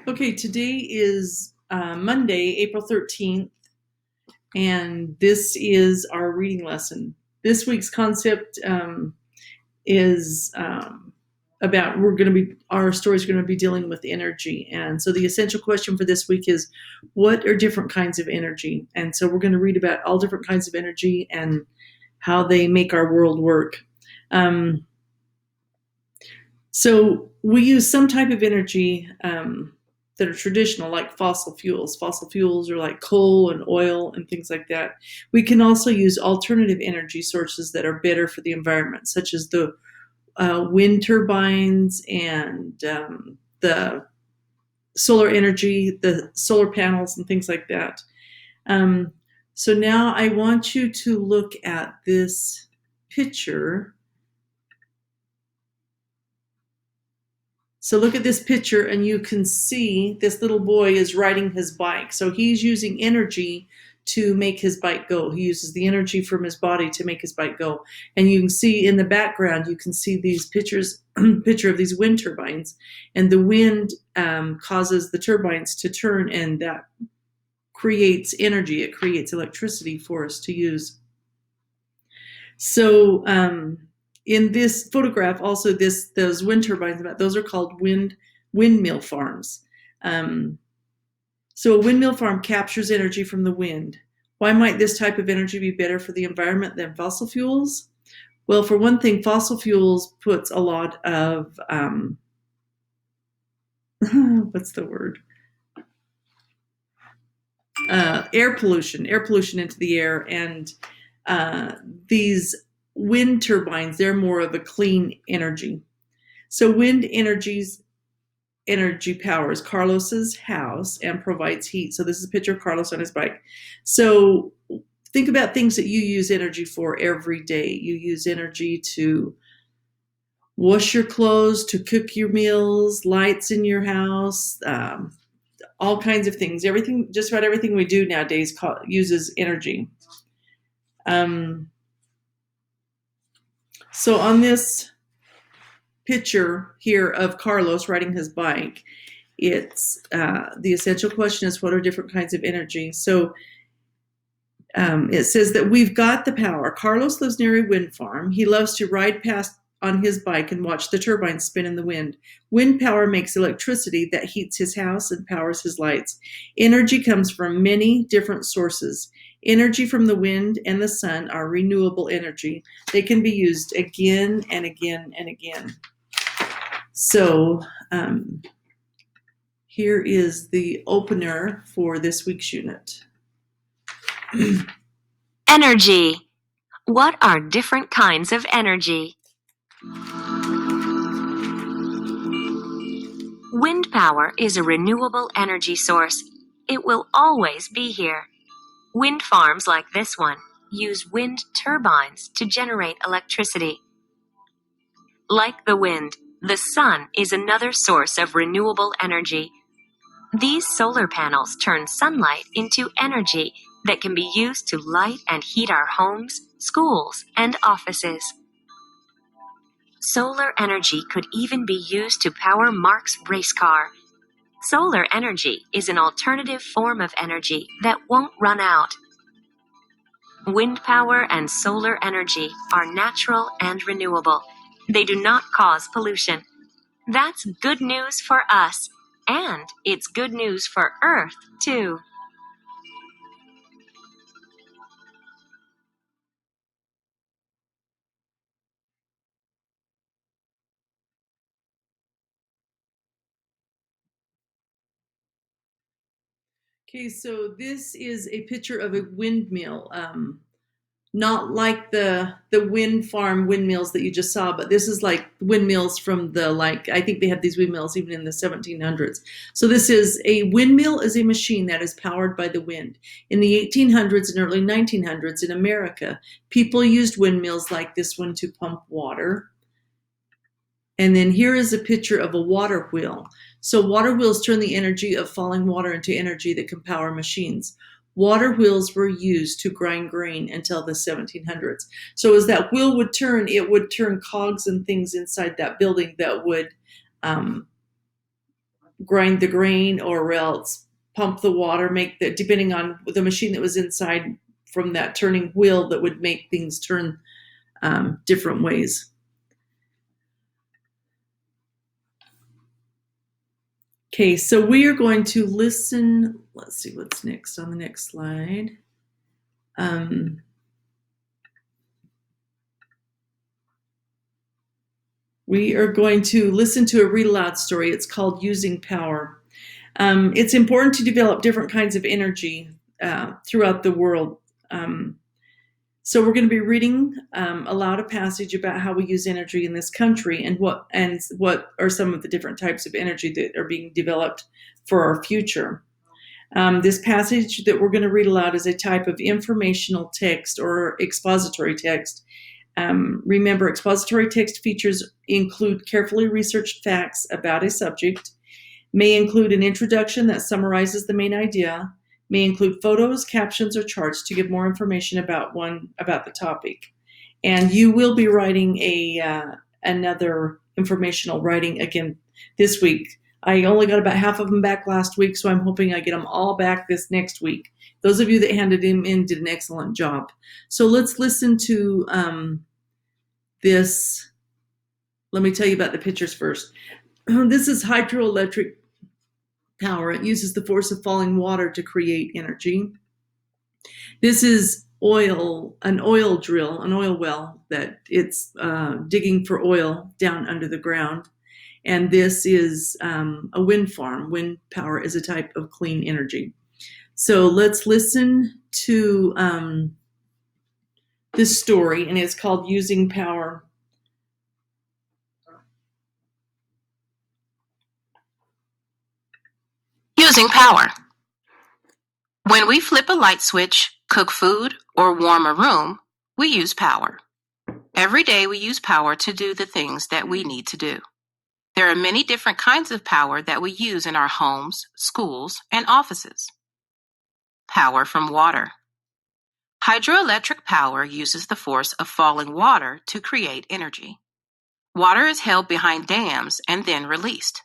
Okay, today is Monday, April 13th, and this is our reading lesson. This week's concept is about our story is going to be dealing with energy. And so the essential question for this week is, what are different kinds of energy? And so we're going to read about all different kinds of energy and how they make our world work. So we use some type of energy that are traditional, like fossil fuels. Fossil fuels are like coal and oil and things like that. We can also use alternative energy sources that are better for the environment, such as the wind turbines and the solar energy, the solar panels and things like that. So now I want you to look at this picture. So look at this picture and you can see this little boy is riding his bike. So he's using energy to make his bike go. He uses the energy from his body to make his bike go. And you can see in the background, you can see these picture of these wind turbines. And the wind causes the turbines to turn, and that creates energy. It creates electricity for us to use. So in this photograph, also those wind turbines, those are called windmill farms. So a windmill farm captures energy from the wind. Why might this type of energy be better for the environment than fossil fuels? Well, for one thing, fossil fuels puts a lot of what's the word? Air pollution into the air, and these wind turbines, they're more of a clean energy. So wind energy powers Carlos's house and provides heat. So this is a picture of Carlos on his bike. So think about things that you use energy for every day. You use energy to wash your clothes, to cook your meals, lights in your house, all kinds of things. Everything, just about everything we do nowadays uses energy. So on this picture here of Carlos riding his bike, it's the essential question is, what are different kinds of energy? So it says that we've got the power. Carlos lives near a wind farm. He loves to ride past on his bike and watch the turbines spin in the wind. Wind power makes electricity that heats his house and powers his lights. Energy comes from many different sources. Energy from the wind and the sun are renewable energy. They can be used again and again and again. So here is the opener for this week's unit. Energy. What are different kinds of energy? Wind power is a renewable energy source. It will always be here. Wind farms like this one use wind turbines to generate electricity. Like the wind, the sun is another source of renewable energy. These solar panels turn sunlight into energy that can be used to light and heat our homes, schools, and offices. Solar energy could even be used to power Mark's race car. Solar energy is an alternative form of energy that won't run out. Wind power and solar energy are natural and renewable. They do not cause pollution. That's good news for us, and it's good news for Earth, too. Okay, so this is a picture of a windmill. Not like the wind farm windmills that you just saw, but this is like windmills from I think they had these windmills even in the 1700s. So this is a windmill is a machine that is powered by the wind. In the 1800s and early 1900s in America, people used windmills like this one to pump water. And then here is a picture of a water wheel. So water wheels turn the energy of falling water into energy that can power machines. Water wheels were used to grind grain until the 1700s. So as that wheel would turn, it would turn cogs and things inside that building that would grind the grain or else pump the water, depending on the machine that was inside from that turning wheel that would make things turn different ways. Okay, so we are going to listen. Let's see what's next on the next slide. We are going to listen to a read aloud story. It's called Using Power. It's important to develop different kinds of energy throughout the world. So we're going to be reading aloud a passage about how we use energy in this country and what are some of the different types of energy that are being developed for our future. This passage that we're going to read aloud is a type of informational text or expository text. Remember, expository text features include carefully researched facts about a subject, may include an introduction that summarizes the main idea, may include photos, captions, or charts to give more information about the topic. And you will be writing another informational writing again this week. I only got about half of them back last week, so I'm hoping I get them all back this next week. Those of you that handed them in did an excellent job. So let's listen to this. Let me tell you about the pictures first. This is hydroelectric power. It uses the force of falling water to create energy. This is an oil drill, an oil well that it's digging for oil down under the ground. And this is a wind farm. Wind power is a type of clean energy. So let's listen to this story, and it's called Using Power. Using power. When we flip a light switch, cook food, or warm a room, we use power. Every day we use power to do the things that we need to do. There are many different kinds of power that we use in our homes, schools, and offices. Power from water. Hydroelectric power uses the force of falling water to create energy. Water is held behind dams and then released.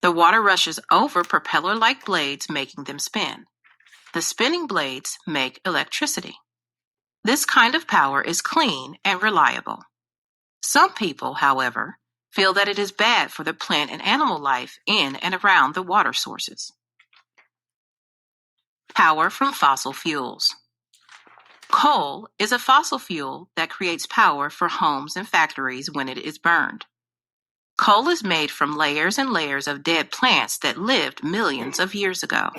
The water rushes over propeller-like blades, making them spin. The spinning blades make electricity. This kind of power is clean and reliable. Some people, however, feel that it is bad for the plant and animal life in and around the water sources. Power from fossil fuels. Coal is a fossil fuel that creates power for homes and factories when it is burned. Coal is made from layers and layers of dead plants that lived millions of years ago.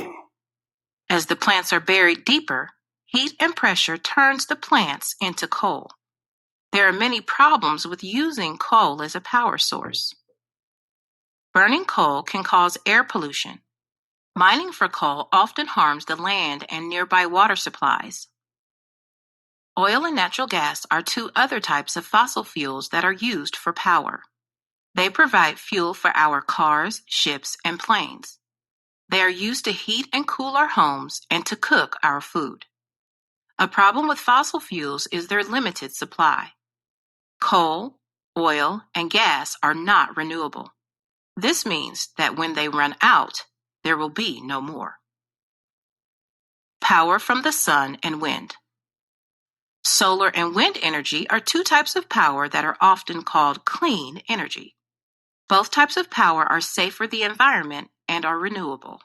As the plants are buried deeper, heat and pressure turns the plants into coal. There are many problems with using coal as a power source. Burning coal can cause air pollution. Mining for coal often harms the land and nearby water supplies. Oil and natural gas are two other types of fossil fuels that are used for power. They provide fuel for our cars, ships, and planes. They are used to heat and cool our homes and to cook our food. A problem with fossil fuels is their limited supply. Coal, oil, and gas are not renewable. This means that when they run out, there will be no more. Power from the sun and wind. Solar and wind energy are two types of power that are often called clean energy. Both types of power are safe for the environment and are renewable.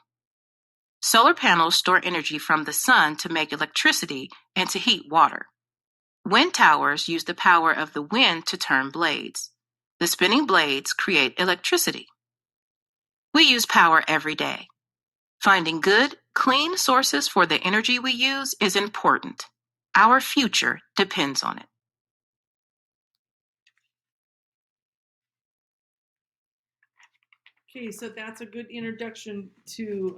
Solar panels store energy from the sun to make electricity and to heat water. Wind towers use the power of the wind to turn blades. The spinning blades create electricity. We use power every day. Finding good, clean sources for the energy we use is important. Our future depends on it. Okay, so that's a good introduction to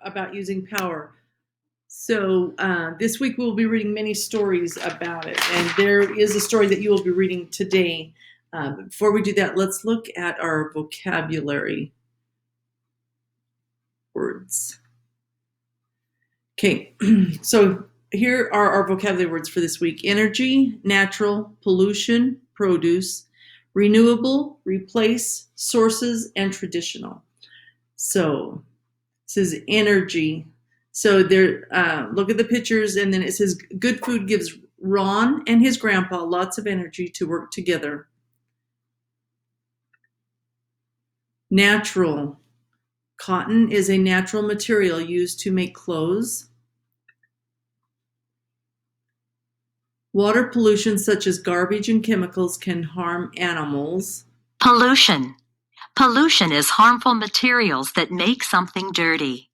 about using power. So this week we'll be reading many stories about it, and there is a story that you will be reading today. Before we do that, let's look at our vocabulary words. Okay, so here are our vocabulary words for this week: energy, natural, pollution, produce, renewable, replace, sources, and traditional. So it says energy. So there, look at the pictures, and then it says good food gives Ron and his grandpa lots of energy to work together. Natural. Cotton is a natural material used to make clothes. Water pollution, such as garbage and chemicals, can harm animals. Pollution. Pollution is harmful materials that make something dirty.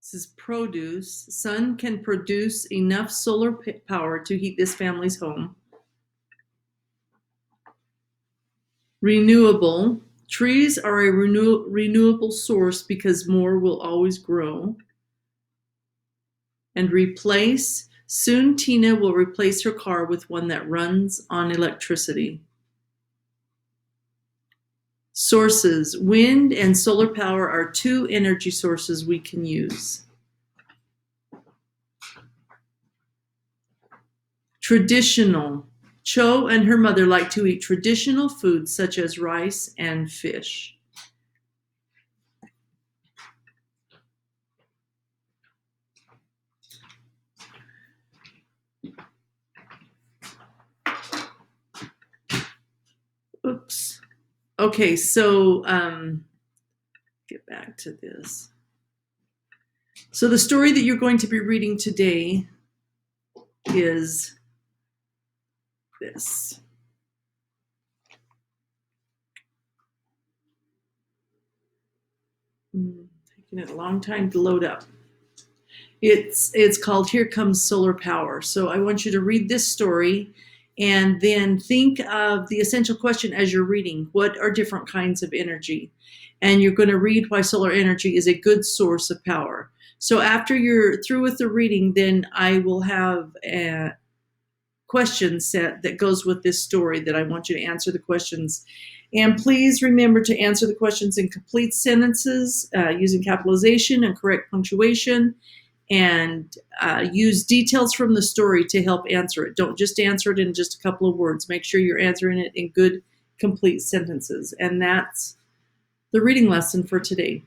This is produce. Sun can produce enough solar power to heat this family's home. Renewable. Trees are a renewable source because more will always grow. And replace. Soon Tina will replace her car with one that runs on electricity. Sources. Wind and solar power are two energy sources we can use. Traditional. Cho and her mother like to eat traditional foods such as rice and fish. Oops. Okay, so get back to this. So the story that you're going to be reading today is this. Taking it a long time to load up. It's called Here Comes Solar Power. So I want you to read this story and then think of the essential question as you're reading. What are different kinds of energy? And you're going to read why solar energy is a good source of power. So after you're through with the reading, then I will have a question set that goes with this story that I want you to answer the questions. And please remember to answer the questions in complete sentences using capitalization and correct punctuation, and use details from the story to help answer it. Don't just answer it in just a couple of words. Make sure you're answering it in good, complete sentences. And that's the reading lesson for today.